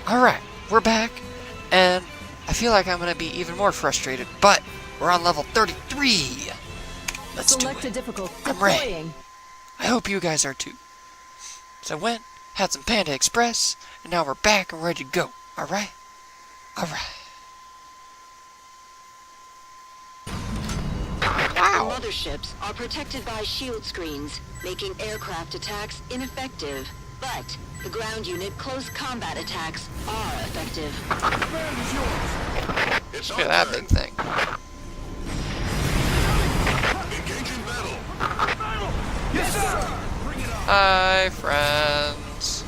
Alright, we're back, and I feel like I'm gonna be even more frustrated, but we're on level 33! Let's do it. I'm ready. I hope you guys are too. So I went, had some Panda Express, and now we're back and ready to go. Alright? Alright. Wow! The motherships are protected by shield screens, making aircraft attacks ineffective. But the ground unit close combat attacks are effective. Look at that big thing. Engaging battle. Yes, sir. Hi, friends.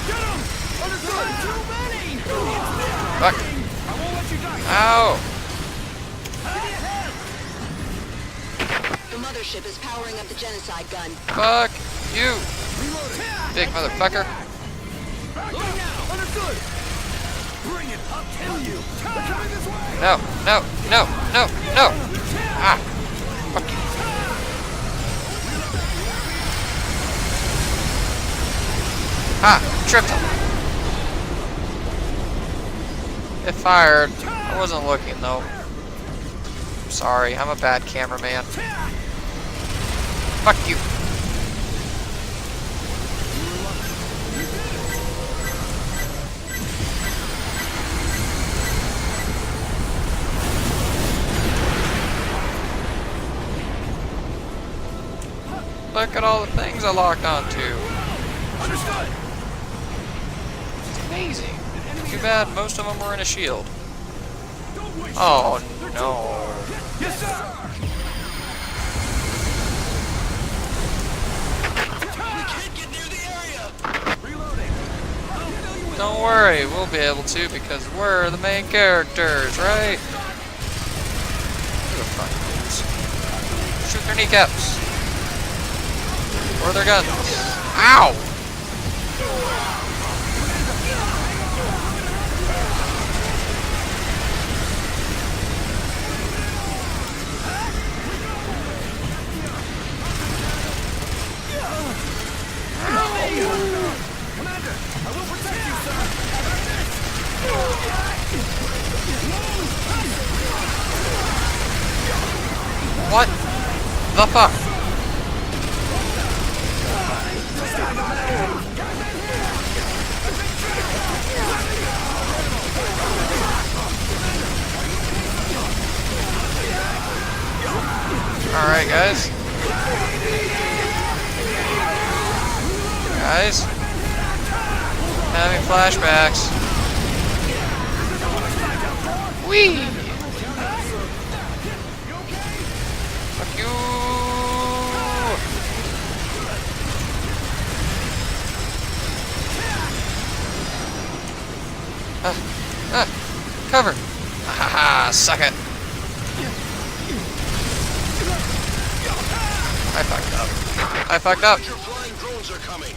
Get him! Understood. Too many. Fuck. I won't let you die. Ow! The mothership is powering up the genocide gun. Fuck you! Big motherfucker. Understood. Bring it. I'll kill you. They're coming this way. No, no, no, no, no! Ah! Fuck you. Ah! Tripped him. It fired. I wasn't looking though. Sorry, I'm a bad cameraman. Fuck you. Look at all the things I locked onto. Understood. It's amazing. Too bad most of them were in a shield. Oh no. Yes, sir. We can't get near the area. Reloading. Don't worry, we'll be able to because we're the main characters, right? Who the fuck is? Shoot their kneecaps. Or their guns. Ow! Commander, I will protect you, sir. What the fuck? Alright, guys. Guys. Having flashbacks. Whee! Fuck you! Cover! Haha, suck it! I fucked up. I fucked up. Your flying drones are coming.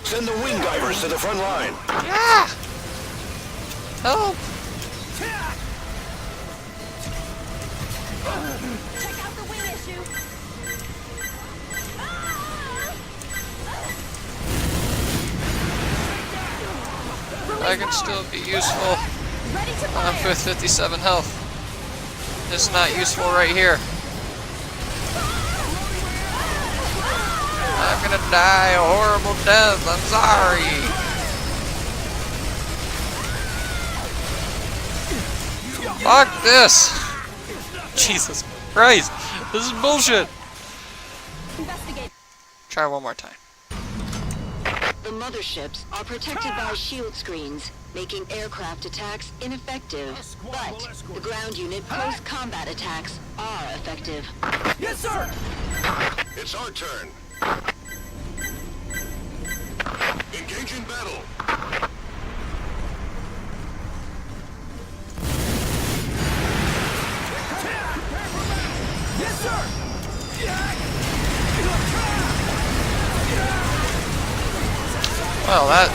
Send the wing divers to the front line. Yeah! Help! Check out the wing issue. I can still be useful. I'm with 57 health. It's not useful right here. I'm gonna die a horrible death. I'm sorry. Fuck this. Jesus Christ. This is bullshit. Investigate. Try one more time. The motherships are protected by shield screens, making aircraft attacks ineffective. But the ground unit close combat attacks are effective. Yes, sir. It's our turn. Engaging battle. Yes, sir. Well, that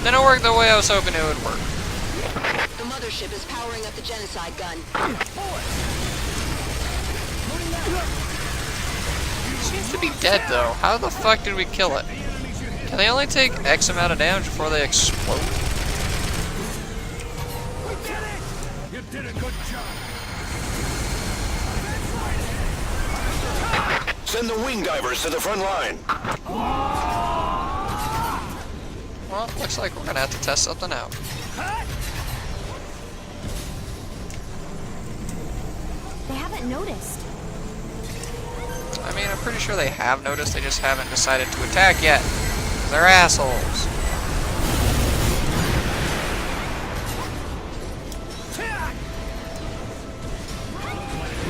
didn't work the way I was hoping it would work. The mothership is powering up the genocide gun. seems to be dead though. How the fuck did we kill it? Can they only take X amount of damage before they explode? You did a good job. Send the wing divers to the front line. Well, looks like we're gonna have to test something out. They haven't noticed. I mean, I'm pretty sure they have noticed, they just haven't decided to attack yet. They're assholes.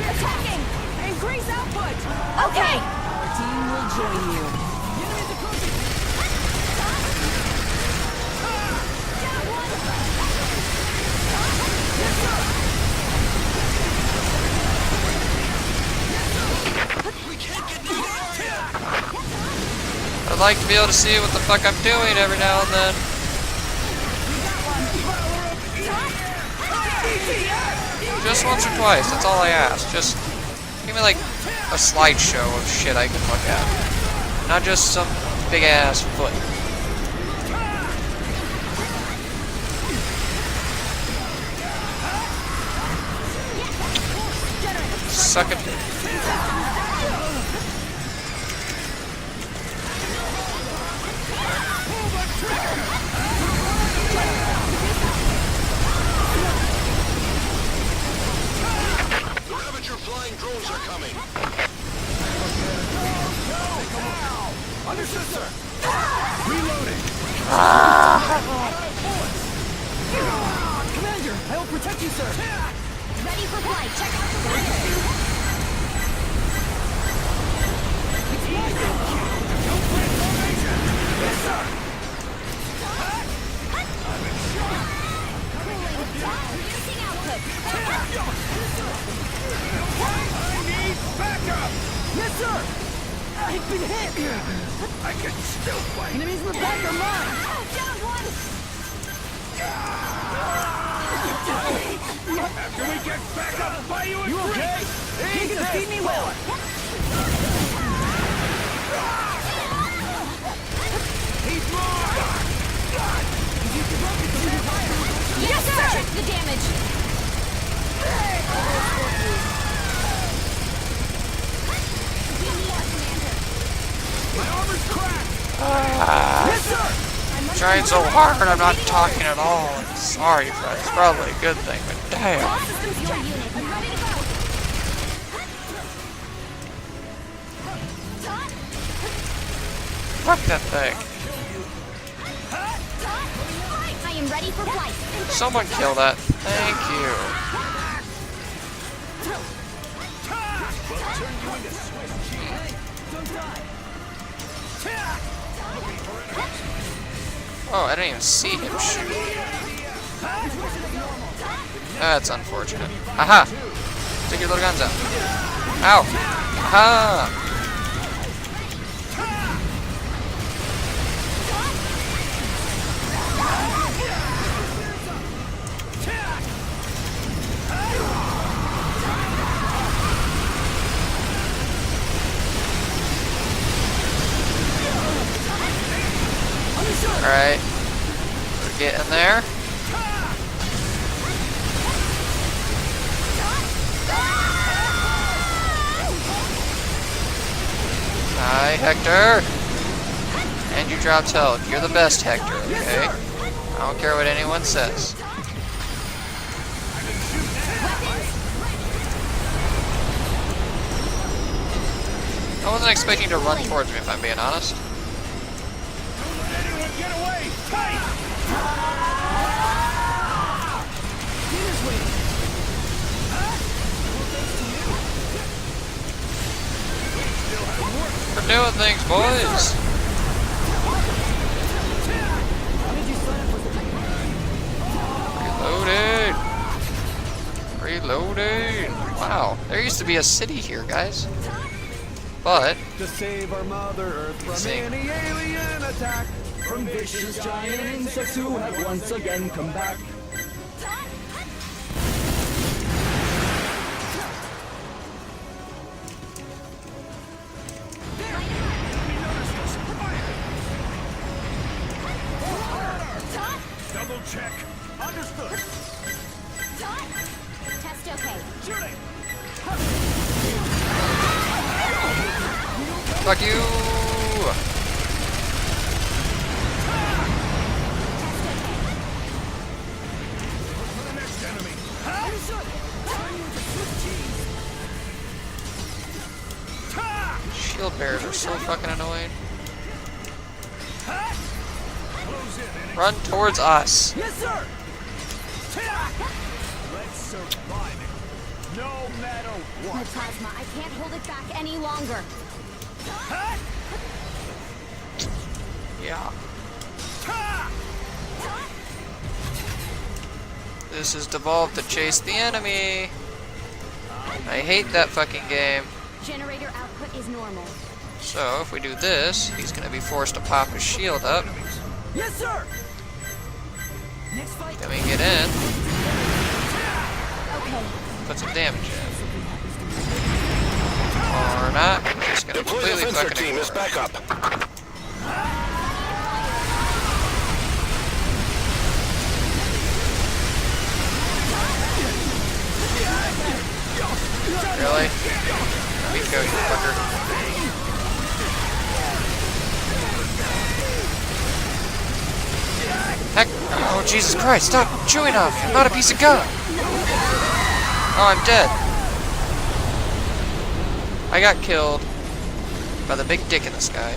Attacking! Increase output! Okay! Our team will join you. I'd like to be able to see what the fuck I'm doing every now and then. Just once or twice, that's all I ask. Just give me like a slideshow of shit I can look at. Not just some big ass foot. Suck it. Ravager flying drones are coming. Understood, sir. Reloading. Commander, I will protect you, sir. Ready for flight. Check out the weather. Don't play formation. Yes, sir. Reducing output. I need backup. Yes, sir. I've been hit. I can still fight. Enemies in the back are mine. Down one. After we get back up, buy you a drink. You okay? He can feed me well. He's mine. Yes, sir. Check the damage. My armor's cracked. Yes, sir. Trying so hard, I'm not talking at all. I'm sorry, friends. It's probably a good thing, but damn. All systems your unit. I'm ready to go. Fuck that thing. I am ready for flight. Someone kill that. Thank you. Oh, I didn't even see him shoot. That's unfortunate. Aha! Take your little guns out. Ow! Aha! Alright. We're getting there. Hi, Hector. And you dropped health. You're the best, Hector, okay? I don't care what anyone says. I wasn't expecting to run towards me, if I'm being honest. Get away! Tight! We're doing things, boys! Reloading! Reloading! Wow, there used to be a city here, guys. But To save our Mother Earth from Sing. any alien attack, from vicious giant insects who have once again come back. Test okay. Shooting! Fuck you! For the next enemy! Understood! Turn you into Swiss cheese! Ta! Shield bearers are so fucking annoying. Close in, enemy. Run towards us. Yes, sir! Let's survive it. No matter My what. plasma, I can't hold it back any longer. Yeah. This is devolved to chase the enemy. I hate that fucking game. Generator output is normal. So if we do this, he's gonna be forced to pop his shield up. Yes, sir! Next fight. Then we can get in, Okay. put some damage in. Or not. Just gonna Deploy the completely fencer fucking team as ignore it. backup. Really? Let me go, you fucker. Heck! Oh, Jesus Christ, stop chewing on me! I'm not a piece of gum! Oh, I'm dead. I got killed by the big dick in the sky.